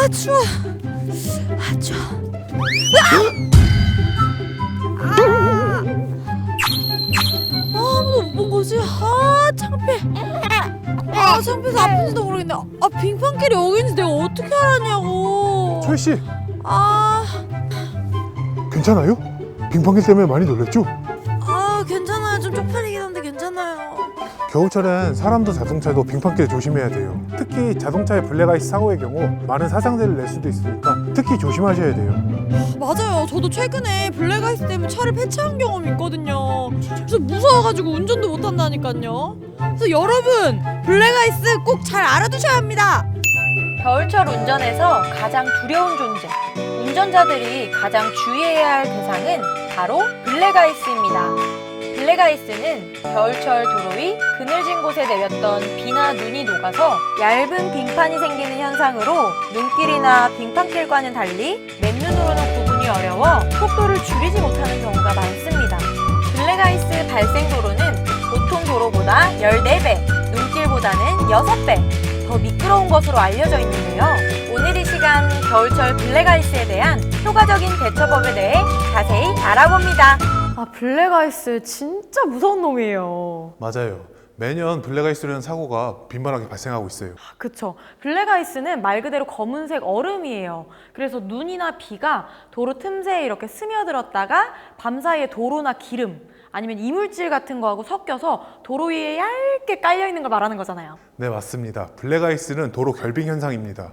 추워. 아, 추워. 아무도 못 본 거지? 아, 창피해. 아, 창피해서 아픈지도 모르겠네. 아, 빙판길이 여기인지 내가 어떻게 알았냐고. 초희 씨, 아, 괜찮아요? 빙판길 때문에 많이 놀랬죠? 괜찮아요. 좀 쪽팔리긴 한데 괜찮아요. 겨울철엔 사람도 자동차도 빙판길 조심해야 돼요. 특히 자동차의 블랙아이스 사고의 경우 많은 사상자를 낼 수도 있으니까 특히 조심하셔야 돼요. 맞아요. 저도 최근에 블랙아이스 때문에 차를 폐차한 경험이 있거든요. 그래서 무서워가지고 운전도 못한다니까요. 그래서 여러분, 블랙아이스 꼭 잘 알아두셔야 합니다. 겨울철 운전에서 가장 두려운 존재, 운전자들이 가장 주의해야 할 대상은 바로 블랙아이스입니다. 블랙아이스는 겨울철 도로 위 그늘진 곳에 내렸던 비나 눈이 녹아서 얇은 빙판이 생기는 현상으로 눈길이나 빙판길과는 달리 맨눈으로는 구분이 어려워 속도를 줄이지 못하는 경우가 많습니다. 블랙아이스 발생 도로는 보통 도로보다 14배, 눈길보다는 6배 더 미끄러운 것으로 알려져 있는데요. 오늘 이 시간 겨울철 블랙아이스에 대한 효과적인 대처법에 대해 자세히 알아봅니다. 아, 블랙아이스 진짜 무서운 놈이에요. 맞아요. 매년 블랙아이스라는 사고가 빈번하게 발생하고 있어요. 그쵸. 블랙아이스는 말 그대로 검은색 얼음이에요. 그래서 눈이나 비가 도로 틈새에 이렇게 스며들었다가 밤사이에 도로나 기름 아니면 이물질 같은 거하고 섞여서 도로 위에 얇게 깔려있는 걸 말하는 거잖아요. 네, 맞습니다. 블랙아이스는 도로 결빙 현상입니다.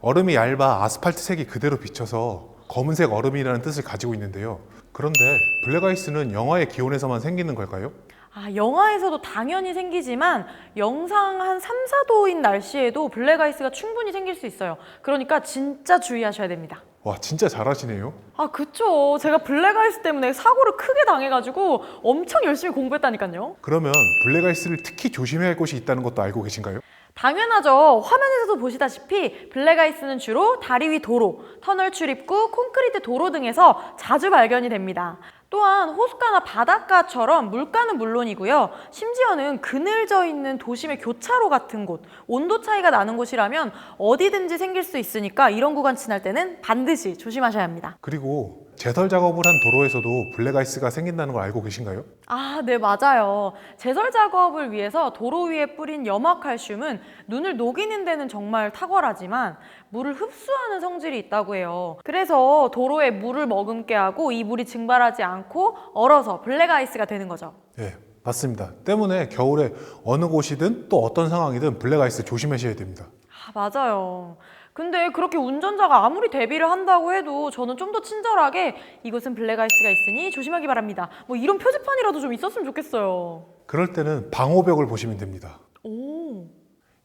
얼음이 얇아 아스팔트 색이 그대로 비쳐서 검은색 얼음이라는 뜻을 가지고 있는데요. 그런데 블랙아이스는 영하의 기온에서만 생기는 걸까요? 아, 영하에서도 당연히 생기지만 영상 한 3, 4도인 날씨에도 블랙아이스가 충분히 생길 수 있어요. 그러니까 진짜 주의하셔야 됩니다. 와, 진짜 잘하시네요. 아, 그쵸. 제가 블랙아이스 때문에 사고를 크게 당해가지고 엄청 열심히 공부했다니까요. 그러면 블랙아이스를 특히 조심해야 할 곳이 있다는 것도 알고 계신가요? 당연하죠. 화면에서도 보시다시피 블랙아이스는 주로 다리 위 도로, 터널 출입구, 콘크리트 도로 등에서 자주 발견이 됩니다. 또한 호숫가나 바닷가처럼 물가는 물론이고요. 심지어는 그늘져 있는 도심의 교차로 같은 곳, 온도 차이가 나는 곳이라면 어디든지 생길 수 있으니까 이런 구간 지날 때는 반드시 조심하셔야 합니다. 그리고 제설 작업을 한 도로에서도 블랙아이스가 생긴다는 걸 알고 계신가요? 아, 네, 맞아요. 제설 작업을 위해서 도로 위에 뿌린 염화칼슘은 눈을 녹이는 데는 정말 탁월하지만 물을 흡수하는 성질이 있다고 해요. 그래서 도로에 물을 머금게 하고 이 물이 증발하지 않고 얼어서 블랙아이스가 되는 거죠. 네, 맞습니다. 때문에 겨울에 어느 곳이든 또 어떤 상황이든 블랙아이스 조심하셔야 됩니다. 아, 맞아요. 근데 그렇게 운전자가 아무리 대비를 한다고 해도 저는 좀 더 친절하게 이곳은 블랙아이스가 있으니 조심하기 바랍니다. 뭐 이런 표지판이라도 좀 있었으면 좋겠어요. 그럴 때는 방호벽을 보시면 됩니다. 오.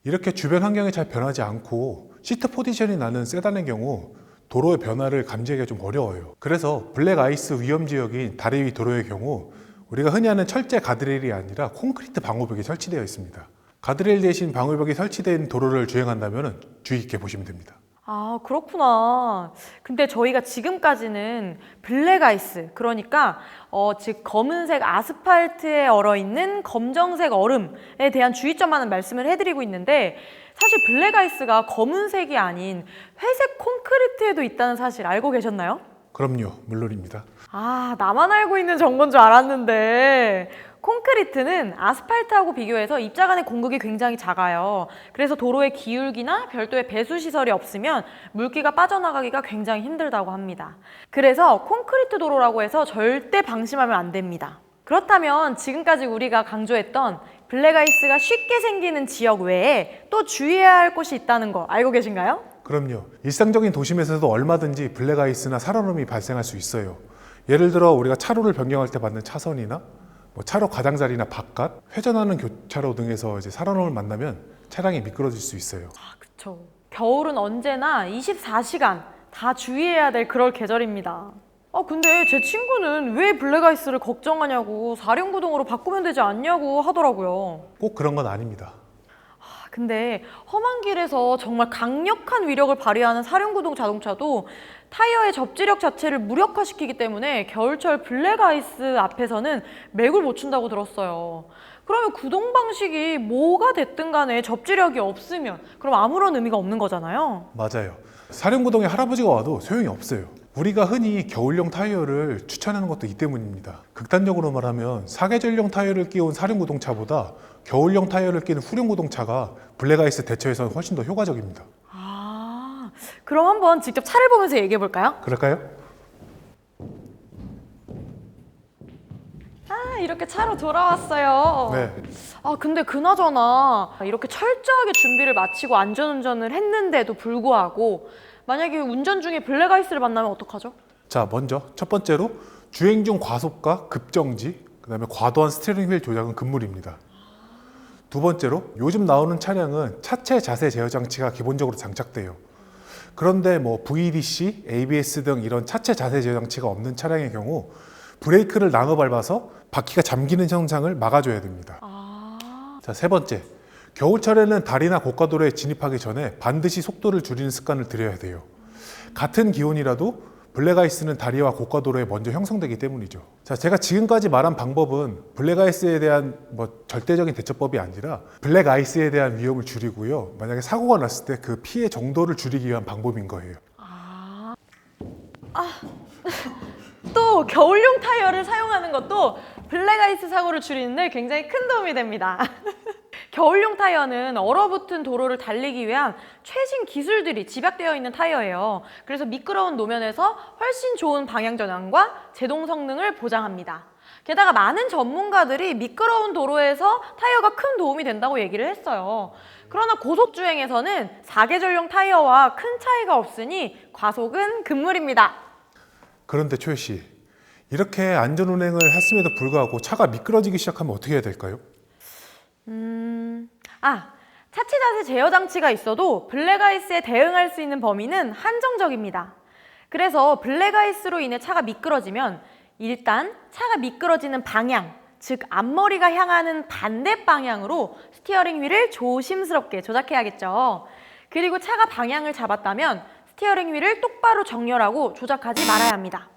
이렇게 주변 환경이 잘 변하지 않고 시트 포지션이 나는 세단의 경우 도로의 변화를 감지하기가 좀 어려워요. 그래서 블랙아이스 위험 지역인 다리 위 도로의 경우 우리가 흔히 아는 철제 가드레일이 아니라 콘크리트 방호벽이 설치되어 있습니다. 가드레일 대신 방호벽이 설치된 도로를 주행한다면 주의 있게 보시면 됩니다. 아, 그렇구나. 근데 저희가 지금까지는 블랙아이스, 그러니까 즉 검은색 아스팔트에 얼어있는 검정색 얼음에 대한 주의점만은 말씀을 해드리고 있는데 사실 블랙아이스가 검은색이 아닌 회색 콘크리트에도 있다는 사실 알고 계셨나요? 그럼요, 물론입니다. 아, 나만 알고 있는 정보인 줄 알았는데 콘크리트는 아스팔트하고 비교해서 입자 간의 공극이 굉장히 작아요. 그래서 도로에 기울기나 별도의 배수 시설이 없으면 물기가 빠져나가기가 굉장히 힘들다고 합니다. 그래서 콘크리트 도로라고 해서 절대 방심하면 안 됩니다. 그렇다면 지금까지 우리가 강조했던 블랙아이스가 쉽게 생기는 지역 외에 또 주의해야 할 곳이 있다는 거 알고 계신가요? 그럼요. 일상적인 도심에서도 얼마든지 블랙아이스나 살얼음이 발생할 수 있어요. 예를 들어 우리가 차로를 변경할 때 받는 차선이나 차로 가장자리나 바깥, 회전하는 교차로 등에서 이제 살얼음을 만나면 차량이 미끄러질 수 있어요. 아, 그쵸. 겨울은 언제나 24시간 다 주의해야 될 그럴 계절입니다. 아, 근데 제 친구는 왜 블랙아이스를 걱정하냐고 사륜구동으로 바꾸면 되지 않냐고 하더라고요. 꼭 그런 건 아닙니다. 근데 험한 길에서 정말 강력한 위력을 발휘하는 사륜구동 자동차도 타이어의 접지력 자체를 무력화시키기 때문에 겨울철 블랙아이스 앞에서는 맥을 못 춘다고 들었어요. 그러면 구동 방식이 뭐가 됐든 간에 접지력이 없으면 그럼 아무런 의미가 없는 거잖아요. 맞아요. 사륜구동에 할아버지가 와도 소용이 없어요. 우리가 흔히 겨울용 타이어를 추천하는 것도 이 때문입니다. 극단적으로 말하면 사계절용 타이어를 끼운 사륜구동차보다 겨울용 타이어를 끼는 후륜구동차가 블랙아이스 대처에서 훨씬 더 효과적입니다. 아, 그럼 한번 직접 차를 보면서 얘기해 볼까요? 그럴까요? 아, 이렇게 차로 돌아왔어요. 네. 아, 근데 그나저나 이렇게 철저하게 준비를 마치고 안전운전을 했는데도 불구하고 만약에 운전 중에 블랙아이스를 만나면 어떡하죠? 자, 먼저 첫 번째로 주행 중 과속과 급정지, 그다음에 과도한 스티어링 휠 조작은 금물입니다. 두 번째로 요즘 나오는 차량은 차체 자세 제어 장치가 기본적으로 장착돼요. 그런데 뭐 VDC, ABS 등 이런 차체 자세 제어 장치가 없는 차량의 경우 브레이크를 나눠 밟아서 바퀴가 잠기는 현상을 막아줘야 됩니다. 자, 세 번째. 겨울철에는 다리나 고가도로에 진입하기 전에 반드시 속도를 줄이는 습관을 들여야 돼요. 같은 기온이라도 블랙아이스는 다리와 고가도로에 먼저 형성되기 때문이죠. 자, 제가 지금까지 말한 방법은 블랙아이스에 대한 절대적인 대처법이 아니라 블랙아이스에 대한 위험을 줄이고요. 만약에 사고가 났을 때 그 피해 정도를 줄이기 위한 방법인 거예요. 또 겨울용 타이어를 사용하는 것도 블랙아이스 사고를 줄이는 데 굉장히 큰 도움이 됩니다. 겨울용 타이어는 얼어붙은 도로를 달리기 위한 최신 기술들이 집약되어 있는 타이어예요. 그래서 미끄러운 노면에서 훨씬 좋은 방향 전환과 제동 성능을 보장합니다. 게다가 많은 전문가들이 미끄러운 도로에서 타이어가 큰 도움이 된다고 얘기를 했어요. 그러나 고속주행에서는 사계절용 타이어와 큰 차이가 없으니 과속은 금물입니다. 그런데 초혜 씨, 이렇게 안전운행을 했음에도 불구하고 차가 미끄러지기 시작하면 어떻게 해야 될까요? 차체 자세 제어 장치가 있어도 블랙아이스에 대응할 수 있는 범위는 한정적입니다. 그래서 블랙아이스로 인해 차가 미끄러지면 일단 차가 미끄러지는 방향, 즉 앞머리가 향하는 반대 방향으로 스티어링 휠을 조심스럽게 조작해야겠죠. 그리고 차가 방향을 잡았다면 스티어링 휠을 똑바로 정렬하고 조작하지 말아야 합니다.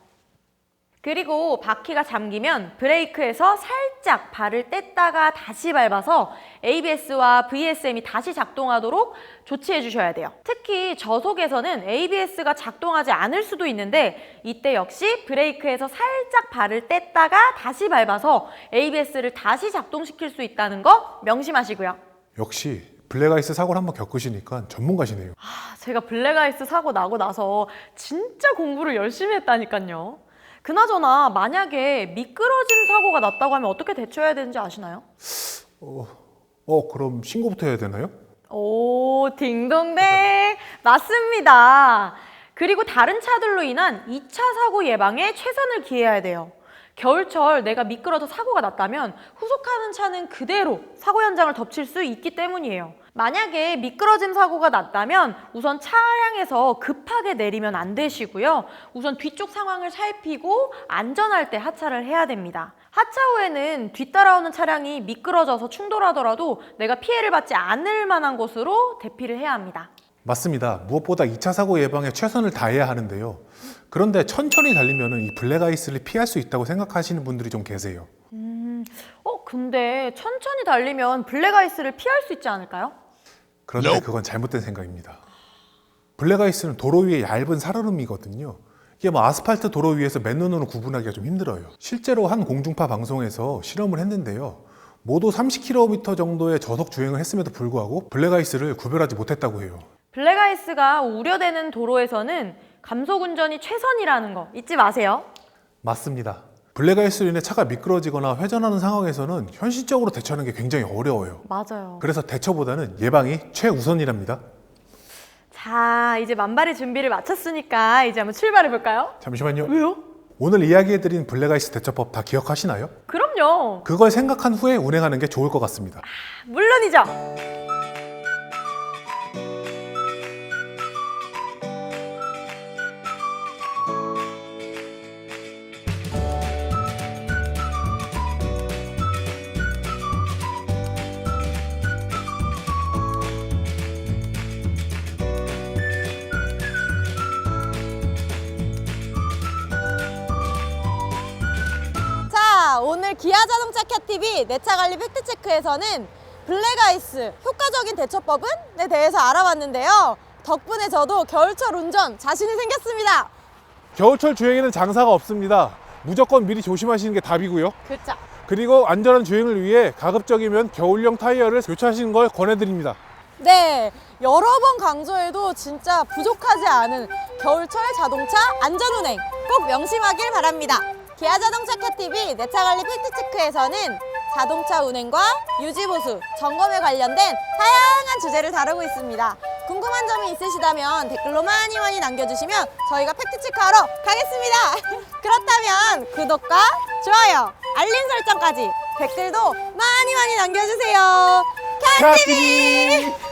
그리고 바퀴가 잠기면 브레이크에서 살짝 발을 뗐다가 다시 밟아서 ABS와 VSM이 다시 작동하도록 조치해 주셔야 돼요. 특히 저속에서는 ABS가 작동하지 않을 수도 있는데 이때 역시 브레이크에서 살짝 발을 뗐다가 다시 밟아서 ABS를 다시 작동시킬 수 있다는 거 명심하시고요. 역시 블랙아이스 사고를 한번 겪으시니까 전문가시네요. 제가 블랙아이스 사고 나고 나서 진짜 공부를 열심히 했다니까요. 그나저나 만약에 미끄러짐 사고가 났다고 하면 어떻게 대처해야 되는지 아시나요? 그럼 신고부터 해야 되나요? 오, 딩동댕! 맞습니다. 그리고 다른 차들로 인한 2차 사고 예방에 최선을 기해야 돼요. 겨울철 내가 미끄러져 사고가 났다면 후속하는 차는 그대로 사고 현장을 덮칠 수 있기 때문이에요. 만약에 미끄러짐 사고가 났다면 우선 차량에서 급하게 내리면 안 되시고요. 우선 뒤쪽 상황을 살피고 안전할 때 하차를 해야 됩니다. 하차 후에는 뒤따라오는 차량이 미끄러져서 충돌하더라도 내가 피해를 받지 않을 만한 곳으로 대피를 해야 합니다. 맞습니다. 무엇보다 2차 사고 예방에 최선을 다해야 하는데요. 그런데 천천히 달리면 이 블랙아이스를 피할 수 있다고 생각하시는 분들이 좀 계세요. 근데 천천히 달리면 블랙아이스를 피할 수 있지 않을까요? 그런데 그건 잘못된 생각입니다. 블랙아이스는 도로 위에 얇은 살얼음이거든요. 이게 아스팔트 도로 위에서 맨눈으로 구분하기가 좀 힘들어요. 실제로 한 공중파 방송에서 실험을 했는데요. 모두 30km 정도의 저속 주행을 했음에도 불구하고 블랙아이스를 구별하지 못했다고 해요. 블랙아이스가 우려되는 도로에서는 감속 운전이 최선이라는 거 잊지 마세요. 맞습니다. 블랙아이스로 인해 차가 미끄러지거나 회전하는 상황에서는 현실적으로 대처하는 게 굉장히 어려워요. 맞아요. 그래서 대처보다는 예방이 최우선이랍니다. 자, 이제 만발의 준비를 마쳤으니까 이제 한번 출발해 볼까요? 잠시만요. 왜요? 오늘 이야기해드린 블랙아이스 대처법 다 기억하시나요? 그럼요. 그걸 생각한 후에 운행하는 게 좋을 것 같습니다. 물론이죠. 오늘 기아 자동차 캣TV 내차 관리 팩트체크에서는 블랙아이스 효과적인 대처법은에 대해서 알아봤는데요. 덕분에 저도 겨울철 운전 자신이 생겼습니다. 겨울철 주행에는 장사가 없습니다. 무조건 미리 조심하시는 게 답이고요. 그쵸? 그리고 안전한 주행을 위해 가급적이면 겨울용 타이어를 교체하시는 걸 권해드립니다. 네, 여러 번 강조해도 진짜 부족하지 않은 겨울철 자동차 안전운행 꼭 명심하길 바랍니다. 기아 자동차 캣TV 내차 관리 팩트체크에서는 자동차 운행과 유지보수, 점검에 관련된 다양한 주제를 다루고 있습니다. 궁금한 점이 있으시다면 댓글로 많이 남겨주시면 저희가 팩트체크하러 가겠습니다. 그렇다면 구독과 좋아요, 알림 설정까지 댓글도 많이 남겨주세요. 캣TV!